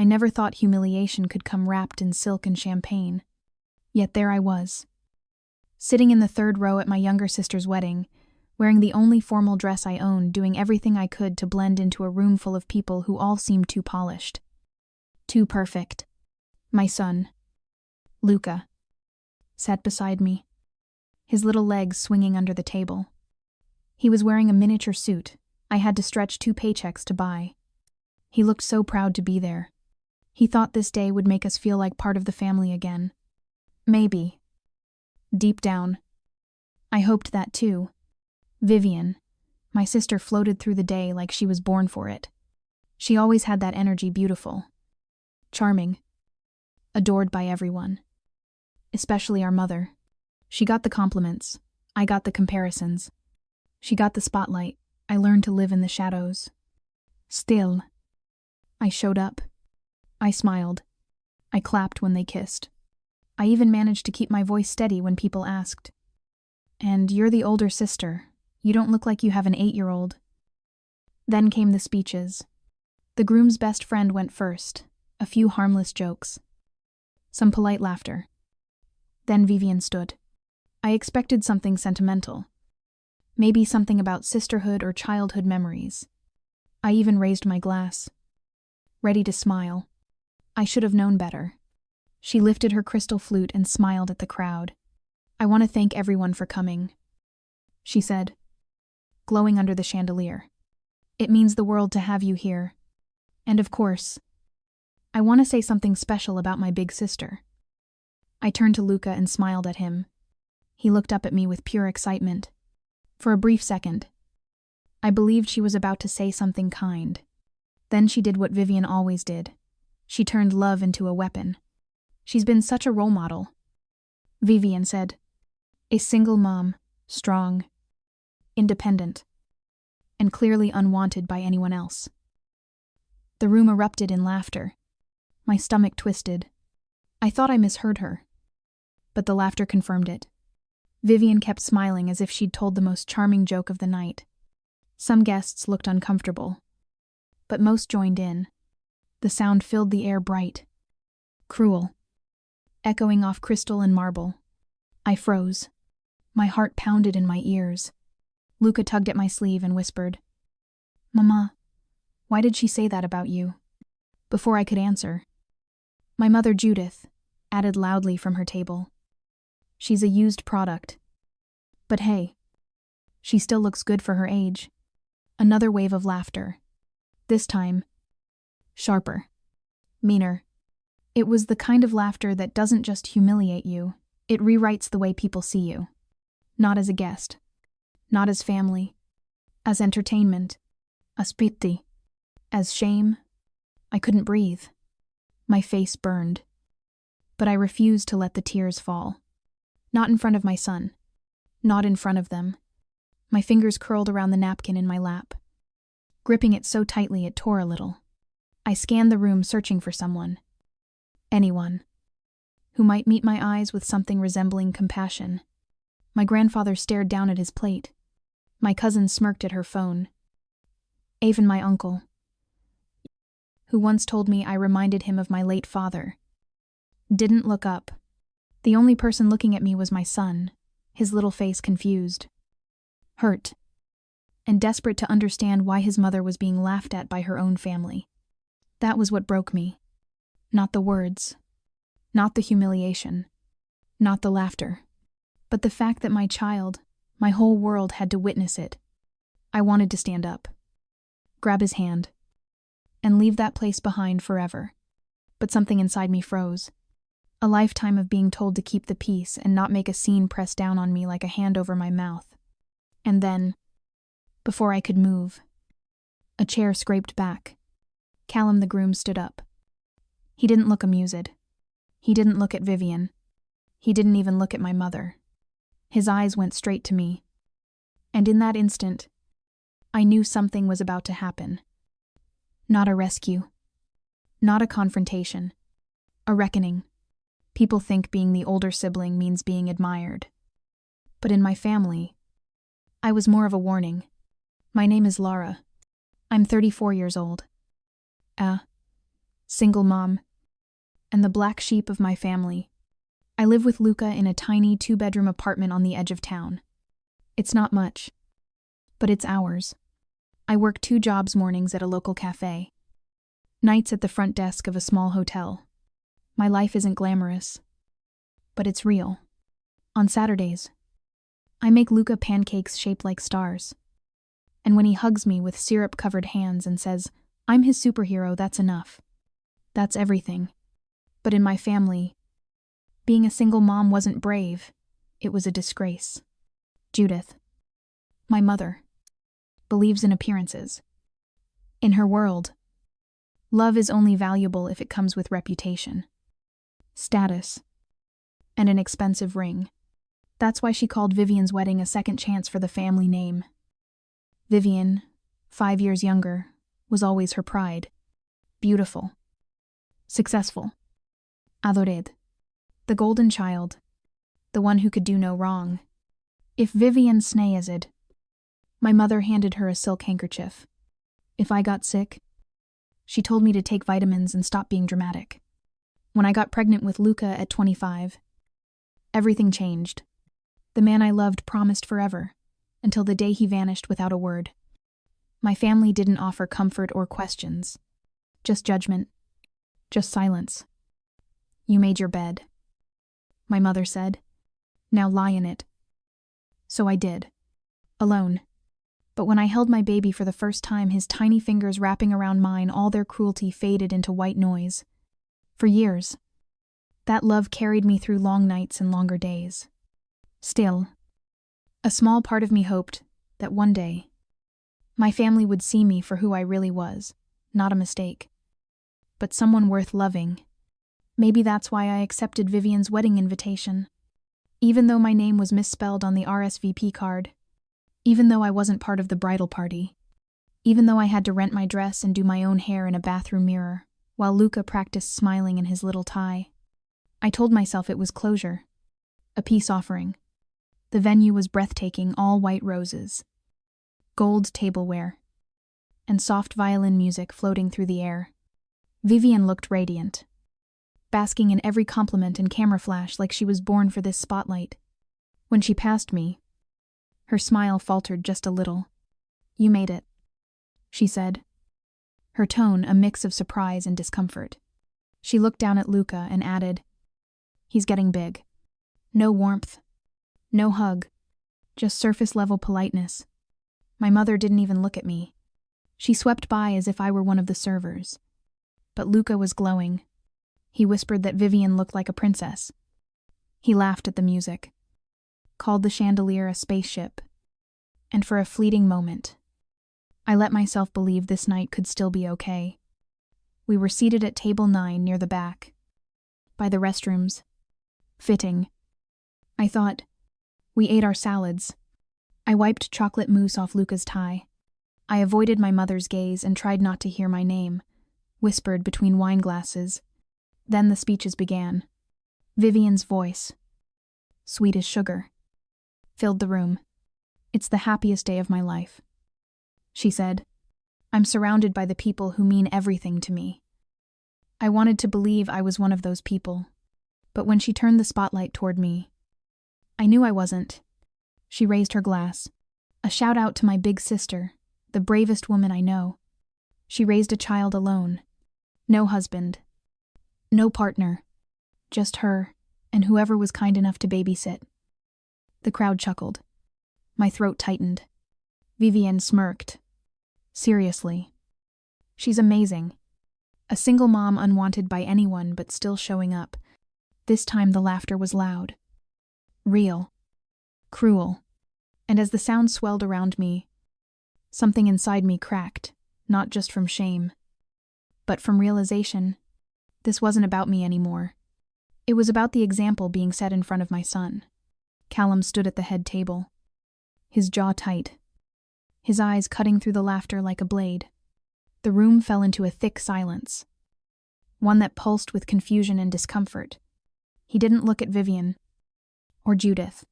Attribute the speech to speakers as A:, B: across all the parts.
A: I never thought humiliation could come wrapped in silk and champagne. Yet there I was, sitting in the third row at my younger sister's wedding, wearing the only formal dress I owned, doing everything I could to blend into a room full of people who all seemed too polished. Too perfect. My son, Luca, sat beside me, his little legs swinging under the table. He was wearing a miniature suit I had to stretch 2 paychecks to buy. He looked so proud to be there. He thought this day would make us feel like part of the family again. Maybe. Deep down, I hoped that too. Vivian, my sister, floated through the day like she was born for it. She always had that energy, beautiful, charming, adored by everyone. Especially our mother. She got the compliments. I got the comparisons. She got the spotlight. I learned to live in the shadows. Still, I showed up. I smiled. I clapped when they kissed. I even managed to keep my voice steady when people asked, "And you're the older sister. You don't look like you have an 8-year-old." Then came the speeches. The groom's best friend went first, a few harmless jokes, some polite laughter. Then Vivian stood. I expected something sentimental. Maybe something about sisterhood or childhood memories. I even raised my glass, ready to smile. I should have known better. She lifted her crystal flute and smiled at the crowd. "I want to thank everyone for coming," she said, glowing under the chandelier. "It means the world to have you here. And of course, I want to say something special about my big sister." I turned to Luca and smiled at him. He looked up at me with pure excitement. For a brief second, I believed she was about to say something kind. Then she did what Vivian always did. She turned love into a weapon. "She's been such a role model," Vivian said. "A single mom, strong, independent, and clearly unwanted by anyone else." The room erupted in laughter. My stomach twisted. I thought I misheard her, but the laughter confirmed it. Vivian kept smiling as if she'd told the most charming joke of the night. Some guests looked uncomfortable, but most joined in. The sound filled the air, bright, cruel, echoing off crystal and marble. I froze. My heart pounded in my ears. Luca tugged at my sleeve and whispered, "Mama, why did she say that about you?" Before I could answer, my mother, Judith, added loudly from her table, "She's a used product. But hey, she still looks good for her age." Another wave of laughter. This time, sharper, meaner. It was the kind of laughter that doesn't just humiliate you, it rewrites the way people see you. Not as a guest, not as family, as entertainment, as pity, as shame. I couldn't breathe. My face burned. But I refused to let the tears fall. Not in front of my son. Not in front of them. My fingers curled around the napkin in my lap, gripping it so tightly it tore a little. I scanned the room, searching for someone. Anyone who might meet my eyes with something resembling compassion. My grandfather stared down at his plate. My cousin smirked at her phone. Even my uncle, who once told me I reminded him of my late father, didn't look up. The only person looking at me was my son, his little face confused, hurt, and desperate to understand why his mother was being laughed at by her own family. That was what broke me. Not the words, not the humiliation, not the laughter, but the fact that my child, my whole world, had to witness it. I wanted to stand up, grab his hand, and leave that place behind forever. But something inside me froze. A lifetime of being told to keep the peace and not make a scene pressed down on me like a hand over my mouth. And then, before I could move, a chair scraped back. Callum, the groom, stood up. He didn't look amused. He didn't look at Vivian. He didn't even look at my mother. His eyes went straight to me. And in that instant, I knew something was about to happen. Not a rescue. Not a confrontation. A reckoning. People think being the older sibling means being admired. But in my family, I was more of a warning. My name is Laura. I'm 34 years old. single mom, and the black sheep of my family. I live with Luca in a tiny 2-bedroom apartment on the edge of town. It's not much, but it's ours. I work 2 jobs, mornings at a local cafe, nights at the front desk of a small hotel. My life isn't glamorous, but it's real. On Saturdays, I make Luca pancakes shaped like stars. And when he hugs me with syrup-covered hands and says, "I'm his superhero," that's enough. That's everything. But in my family, being a single mom wasn't brave. It was a disgrace. Judith, my mother, believes in appearances. In her world, love is only valuable if it comes with reputation, status, and an expensive ring. That's why she called Vivian's wedding a second chance for the family name. Vivian, 5 years younger, was always her pride. Beautiful. Successful. Adored. The golden child. The one who could do no wrong. If Vivian sneezed, my mother handed her a silk handkerchief. If I got sick, she told me to take vitamins and stop being dramatic. When I got pregnant with Luca at 25, everything changed. The man I loved promised forever, until the day he vanished without a word. My family didn't offer comfort or questions. Just judgment. Just silence. "You made your bed," my mother said. "Now lie in it." So I did. Alone. But when I held my baby for the first time, his tiny fingers wrapping around mine, all their cruelty faded into white noise. For years, that love carried me through long nights and longer days. Still, a small part of me hoped that one day, my family would see me for who I really was, not a mistake, but someone worth loving. Maybe that's why I accepted Vivian's wedding invitation. Even though my name was misspelled on the RSVP card, even though I wasn't part of the bridal party, even though I had to rent my dress and do my own hair in a bathroom mirror, while Luca practiced smiling in his little tie, I told myself it was closure, a peace offering. The venue was breathtaking, all white roses, gold tableware, and soft violin music floating through the air. Vivian looked radiant, basking in every compliment and camera flash like she was born for this spotlight. When she passed me, her smile faltered just a little. "You made it," she said, her tone a mix of surprise and discomfort. She looked down at Luca and added, "He's getting big." No warmth. No hug, just surface-level politeness. My mother didn't even look at me. She swept by as if I were one of the servers. But Luca was glowing. He whispered that Vivian looked like a princess. He laughed at the music, called the chandelier a spaceship, and for a fleeting moment, I let myself believe this night could still be okay. We were seated at table 9 near the back, by the restrooms. Fitting. I thought. We ate our salads. I wiped chocolate mousse off Luca's tie. I avoided my mother's gaze and tried not to hear my name, whispered between wine glasses. Then the speeches began. Vivian's voice, sweet as sugar, filled the room. "It's the happiest day of my life," she said. "I'm surrounded by the people who mean everything to me." I wanted to believe I was one of those people, but when she turned the spotlight toward me, I knew I wasn't. She raised her glass. A shout out to my big sister, the bravest woman I know. She raised a child alone. No husband. No partner. Just her, and whoever was kind enough to babysit. The crowd chuckled. My throat tightened. Vivian smirked. "Seriously. She's amazing. A single mom unwanted by anyone but still showing up." This time the laughter was loud. Real. Cruel. And as the sound swelled around me, something inside me cracked, not just from shame, but from realization. This wasn't about me anymore. It was about the example being set in front of my son. Callum stood at the head table, his jaw tight, his eyes cutting through the laughter like a blade. The room fell into a thick silence, one that pulsed with confusion and discomfort. He didn't look at Vivian, or Judith,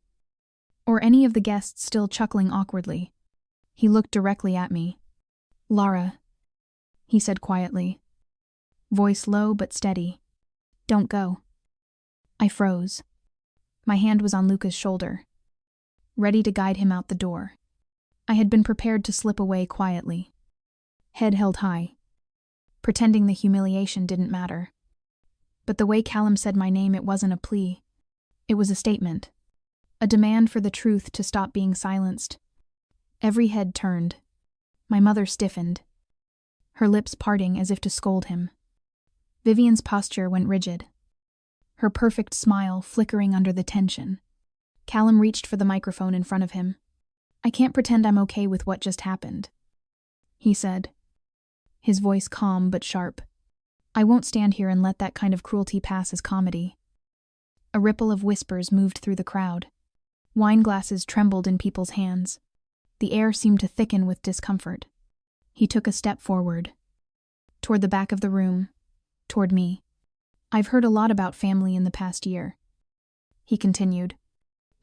A: or any of the guests still chuckling awkwardly. He looked directly at me. "Lara," he said quietly, voice low but steady. Don't go. I froze. My hand was on Luca's shoulder, ready to guide him out the door. I had been prepared to slip away quietly, head held high, pretending the humiliation didn't matter. But the way Callum said my name, it wasn't a plea. It was a statement, a demand for the truth to stop being silenced. Every head turned. My mother stiffened, her lips parting as if to scold him. Vivian's posture went rigid, her perfect smile flickering under the tension. Callum reached for the microphone in front of him. I can't pretend I'm okay with what just happened, he said, his voice calm but sharp. I won't stand here and let that kind of cruelty pass as comedy. A ripple of whispers moved through the crowd. Wine glasses trembled in people's hands. The air seemed to thicken with discomfort. He took a step forward, toward the back of the room, toward me. I've heard a lot about family in the past year, he continued.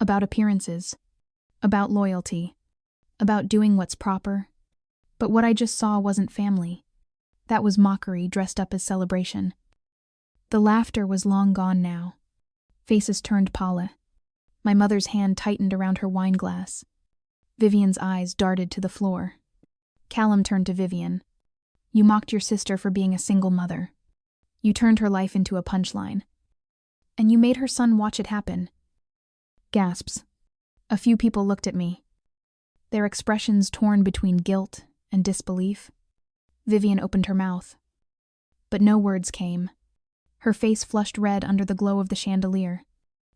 A: About appearances, about loyalty, about doing what's proper. But what I just saw wasn't family. That was mockery dressed up as celebration. The laughter was long gone now. Faces turned pallid. My mother's hand tightened around her wine glass. Vivian's eyes darted to the floor. Callum turned to Vivian. You mocked your sister for being a single mother. You turned her life into a punchline. And you made her son watch it happen. Gasps. A few people looked at me, their expressions torn between guilt and disbelief. Vivian opened her mouth, but no words came. Her face flushed red under the glow of the chandelier.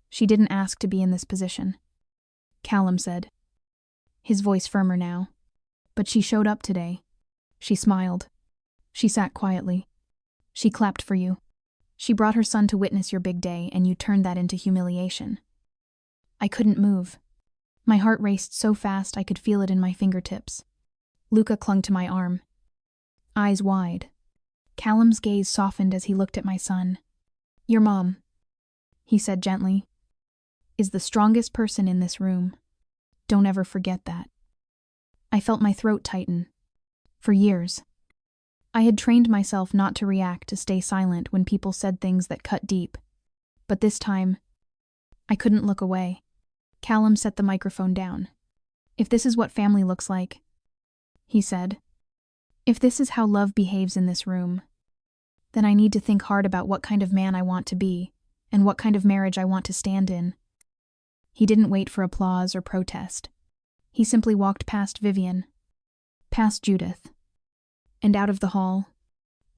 A: She didn't ask to be in this position. Callum said, his voice firmer now. But she showed up today. She smiled. She sat quietly. She clapped for you. She brought her son to witness your big day, and you turned that into humiliation. I couldn't move. My heart raced so fast I could feel it in my fingertips. Luca clung to my arm, eyes wide. Callum's gaze softened as he looked at my son. Your mom, he said gently, is the strongest person in this room. Don't ever forget that. I felt my throat tighten. For years, I had trained myself not to react, to stay silent when people said things that cut deep. But this time, I couldn't look away. Callum set the microphone down. If this is what family looks like, he said, if this is how love behaves in this room, then I need to think hard about what kind of man I want to be and what kind of marriage I want to stand in. He didn't wait for applause or protest. He simply walked past Vivian, past Judith, and out of the hall.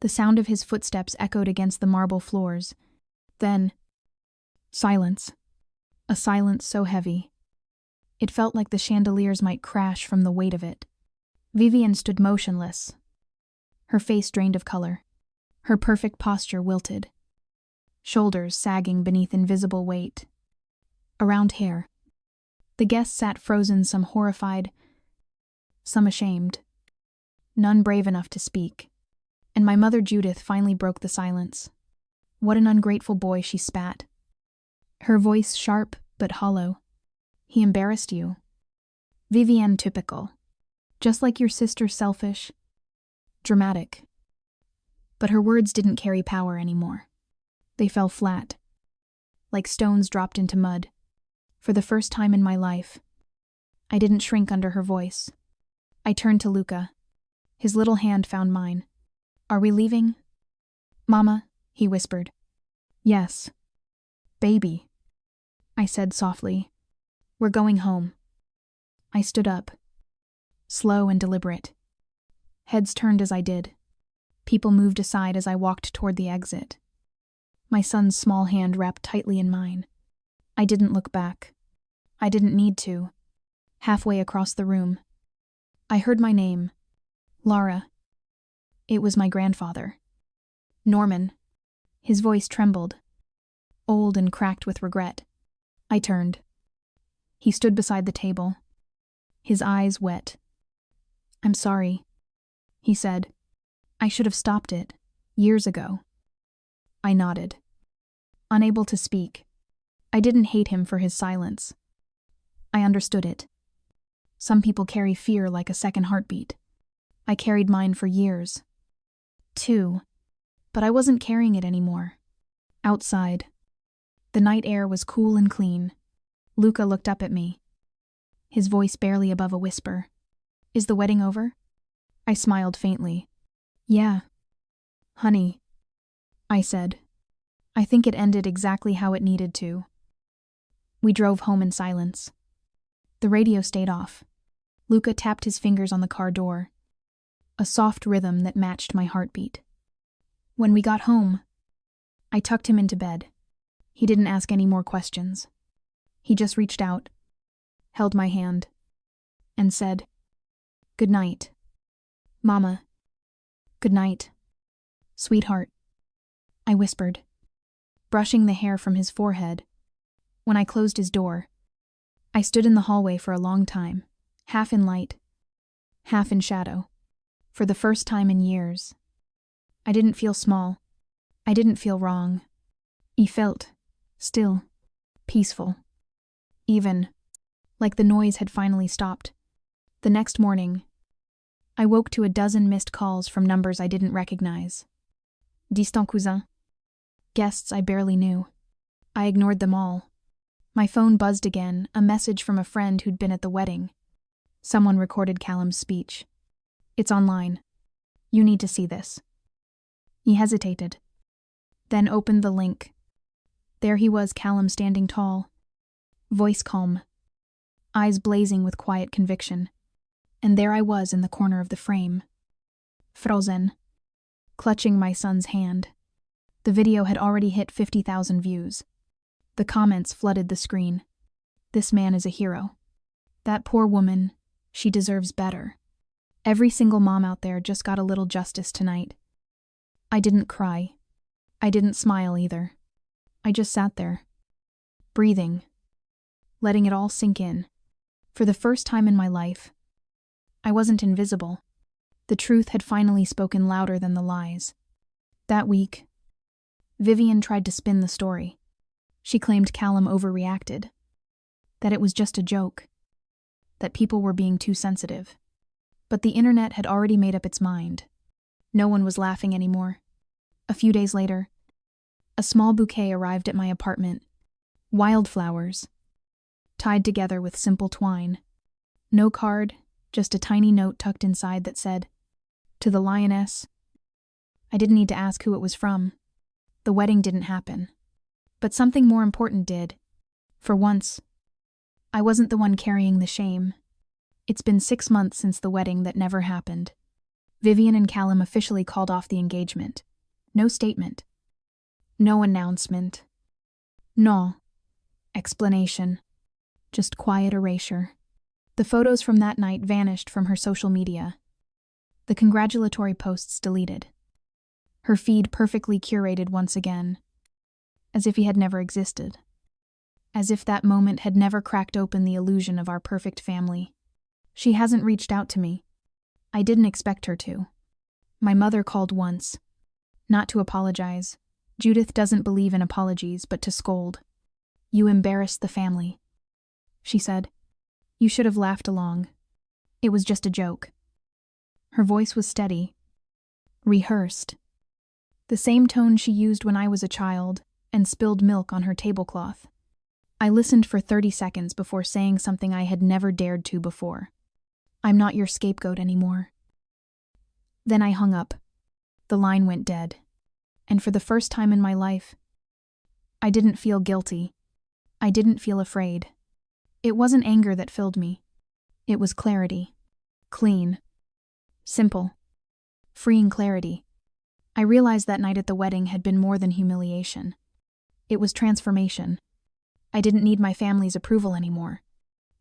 A: The sound of his footsteps echoed against the marble floors. Then, silence. A silence so heavy, it felt like the chandeliers might crash from the weight of it. Vivian stood motionless, her face drained of color, her perfect posture wilted, shoulders sagging beneath invisible weight. Around hair, the guests sat frozen, some horrified, some ashamed, none brave enough to speak. And my mother Judith finally broke the silence. What an ungrateful boy, she spat, her voice sharp but hollow. He embarrassed you. Vivian, typical. Just like your sister, selfish, dramatic. But her words didn't carry power anymore. They fell flat, like stones dropped into mud. For the first time in my life, I didn't shrink under her voice. I turned to Luca. His little hand found mine. Are we leaving? Mama, he whispered. Yes. Baby, I said softly. We're going home. I stood up, slow and deliberate. Heads turned as I did. People moved aside as I walked toward the exit. My son's small hand wrapped tightly in mine. I didn't look back. I didn't need to. Halfway across the room, I heard my name. Lara. It was my grandfather. Norman. His voice trembled, old and cracked with regret. I turned. He stood beside the table, his eyes wet. I'm sorry, he said. I should have stopped it, years ago. I nodded, unable to speak. I didn't hate him for his silence. I understood it. Some people carry fear like a second heartbeat. I carried mine for years. 2. But I wasn't carrying it anymore. Outside, the night air was cool and clean. Luca looked up at me, his voice barely above a whisper. "Is the wedding over?" I smiled faintly. "Yeah, honey," I said. "I think it ended exactly how it needed to." We drove home in silence. The radio stayed off. Luca tapped his fingers on the car door, a soft rhythm that matched my heartbeat. When we got home, I tucked him into bed. He didn't ask any more questions. He just reached out, held my hand, and said, "Good night, Mama." "Good night, sweetheart," I whispered, brushing the hair from his forehead. When I closed his door, I stood in the hallway for a long time, half in light, half in shadow. For the first time in years, I didn't feel small. I didn't feel wrong. I felt, still, peaceful. Even, like the noise had finally stopped. The next morning, I woke to a dozen missed calls from numbers I didn't recognize. Distant cousin. Guests I barely knew. I ignored them all. My phone buzzed again, a message from a friend who'd been at the wedding. Someone recorded Callum's speech. "It's online. You need to see this." He hesitated, then opened the link. There he was, Callum standing tall, voice calm, eyes blazing with quiet conviction. And there I was in the corner of the frame, frozen, clutching my son's hand. The video had already hit 50,000 views. The comments flooded the screen. "This man is a hero. That poor woman, she deserves better. Every single mom out there just got a little justice tonight." I didn't cry. I didn't smile either. I just sat there, breathing, letting it all sink in. For the first time in my life, I wasn't invisible. The truth had finally spoken louder than the lies. That week, Vivian tried to spin the story. She claimed Callum overreacted, that it was just a joke, that people were being too sensitive. But the internet had already made up its mind. No one was laughing anymore. A few days later, a small bouquet arrived at my apartment. Wildflowers, tied together with simple twine. No card, just a tiny note tucked inside that said, "To the lioness." I didn't need to ask who it was from. The wedding didn't happen. But something more important did. For once, I wasn't the one carrying the shame. It's been 6 months since the wedding that never happened. Vivian and Callum officially called off the engagement. No statement. No announcement. No explanation. Just quiet erasure. The photos from that night vanished from her social media. The congratulatory posts deleted. Her feed perfectly curated once again, as if he had never existed. As if that moment had never cracked open the illusion of our perfect family. She hasn't reached out to me. I didn't expect her to. My mother called once. Not to apologize. Judith doesn't believe in apologies, but to scold. "You embarrassed the family," she said. "You should have laughed along. It was just a joke." Her voice was steady, rehearsed. The same tone she used when I was a child and spilled milk on her tablecloth. I listened for 30 seconds before saying something I had never dared to before. "I'm not your scapegoat anymore." Then I hung up. The line went dead. And for the first time in my life, I didn't feel guilty. I didn't feel afraid. It wasn't anger that filled me. It was clarity. Clean. Simple. Freeing clarity. I realized that night at the wedding had been more than humiliation. It was transformation. I didn't need my family's approval anymore.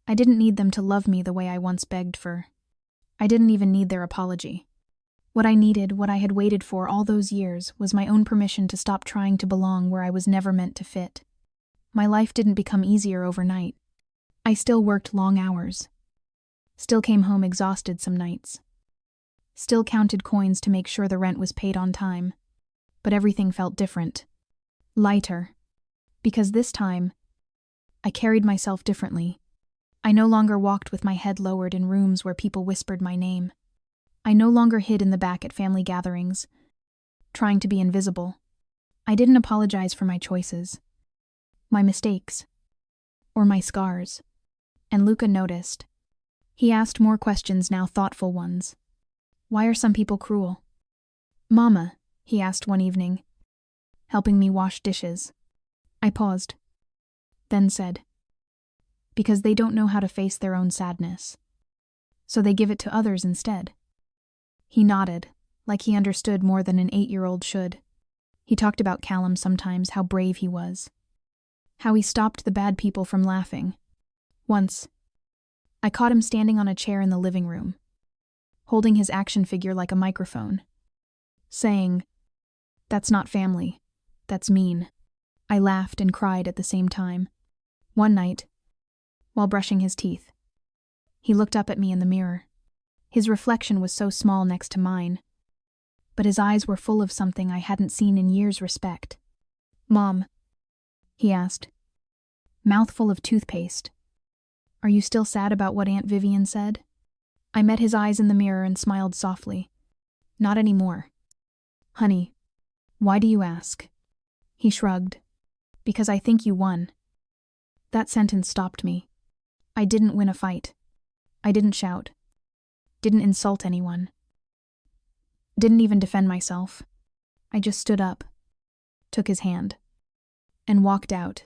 A: I didn't need them to love me the way I once begged for. I didn't even need their apology. What I needed, what I had waited for all those years, was my own permission to stop trying to belong where I was never meant to fit. My life didn't become easier overnight. I still worked long hours. Still came home exhausted some nights. Still counted coins to make sure the rent was paid on time. But everything felt different. Lighter. Because this time, I carried myself differently. I no longer walked with my head lowered in rooms where people whispered my name. I no longer hid in the back at family gatherings. trying to be invisible. I didn't apologize for my choices, my mistakes, or my scars. And Luca noticed. He asked more questions, now thoughtful ones. Why are some people cruel? Mama, he asked one evening, helping me wash dishes. I paused, then said, because they don't know how to face their own sadness. So they give it to others instead. He nodded, like he understood more than an 8-year-old should. He talked about Callum sometimes, how brave he was. How he stopped the bad people from laughing. Once, I caught him standing on a chair in the living room, holding his action figure like a microphone, saying, "That's not family, that's mean." I laughed and cried at the same time. One night, while brushing his teeth, he looked up at me in the mirror. His reflection was so small next to mine, but his eyes were full of something I hadn't seen in years. Respect. Mom, he asked, mouthful of toothpaste. Are you still sad about what Aunt Vivian said? I met his eyes in the mirror and smiled softly. Not anymore. Honey, why do you ask? He shrugged. Because I think you won. That sentence stopped me. I didn't win a fight. I didn't shout. Didn't insult anyone. Didn't even defend myself. I just stood up, took his hand, and walked out.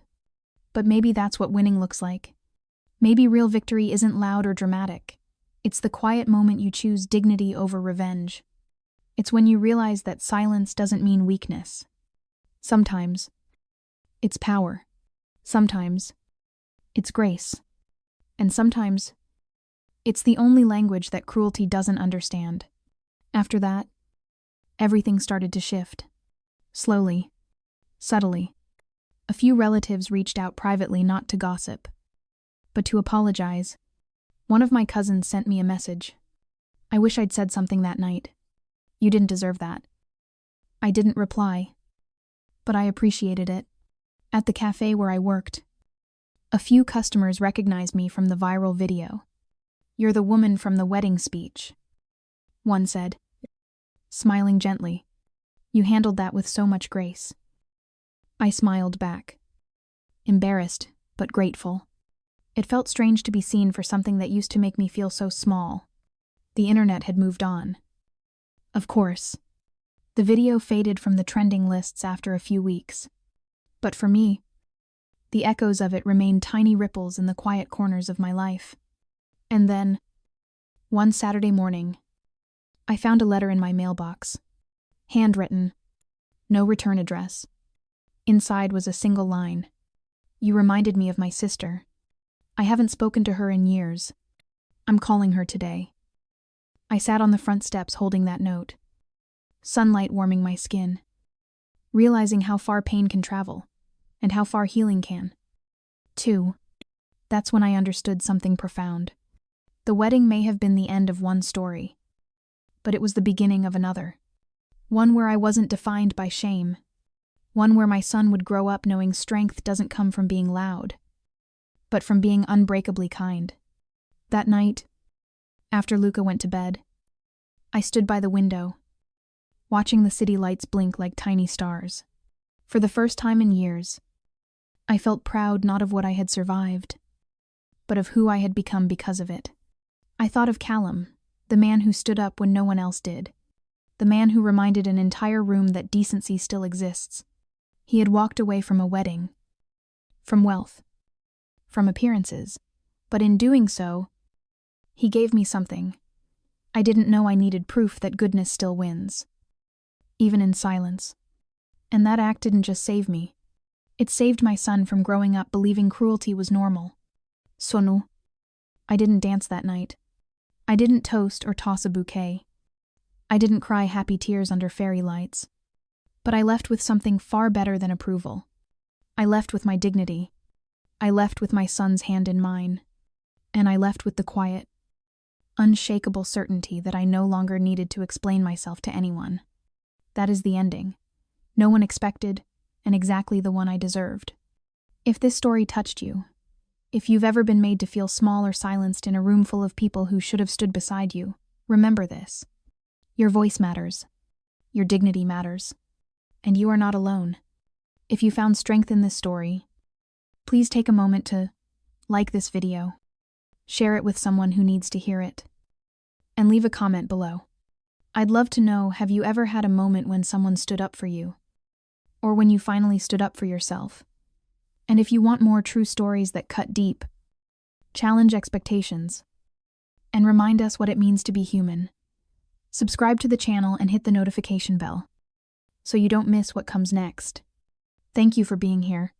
A: But maybe that's what winning looks like. Maybe real victory isn't loud or dramatic. It's the quiet moment you choose dignity over revenge. It's when you realize that silence doesn't mean weakness. Sometimes, it's power. Sometimes, it's grace. And sometimes, it's the only language that cruelty doesn't understand. After that, everything started to shift. Slowly, subtly. A few relatives reached out privately, not to gossip, but to apologize. One of my cousins sent me a message. I wish I'd said something that night. You didn't deserve that. I didn't reply, but I appreciated it. At the cafe where I worked, a few customers recognized me from the viral video. You're the woman from the wedding speech, one said, smiling gently. You handled that with so much grace. I smiled back, embarrassed but grateful. It felt strange to be seen for something that used to make me feel so small. The internet had moved on. Of course, the video faded from the trending lists after a few weeks. But for me, the echoes of it remained tiny ripples in the quiet corners of my life. And then, one Saturday morning, I found a letter in my mailbox. Handwritten, no return address. Inside was a single line. You reminded me of my sister. I haven't spoken to her in years. I'm calling her today. I sat on the front steps holding that note, sunlight warming my skin, realizing how far pain can travel, and how far healing can. 2. That's when I understood something profound. The wedding may have been the end of one story, but it was the beginning of another. One where I wasn't defined by shame. One where my son would grow up knowing strength doesn't come from being loud, but from being unbreakably kind. That night, after Luca went to bed, I stood by the window, watching the city lights blink like tiny stars. For the first time in years, I felt proud not of what I had survived, but of who I had become because of it. I thought of Callum, the man who stood up when no one else did, the man who reminded an entire room that decency still exists. He had walked away from a wedding, from wealth, from appearances, but in doing so, he gave me something. I didn't know I needed proof that goodness still wins, even in silence. And that act didn't just save me. It saved my son from growing up believing cruelty was normal. Sonu. I didn't dance that night. I didn't toast or toss a bouquet. I didn't cry happy tears under fairy lights. But I left with something far better than approval. I left with my dignity. I left with my son's hand in mine. And I left with the quiet, unshakable certainty that I no longer needed to explain myself to anyone. That is the ending. No one expected, and exactly the one I deserved. If this story touched you, if you've ever been made to feel small or silenced in a room full of people who should have stood beside you, remember this. Your voice matters. Your dignity matters. And you are not alone. If you found strength in this story, please take a moment to like this video, share it with someone who needs to hear it, and leave a comment below. I'd love to know, have you ever had a moment when someone stood up for you? Or when you finally stood up for yourself? And if you want more true stories that cut deep, challenge expectations, and remind us what it means to be human, subscribe to the channel and hit the notification bell so you don't miss what comes next. Thank you for being here.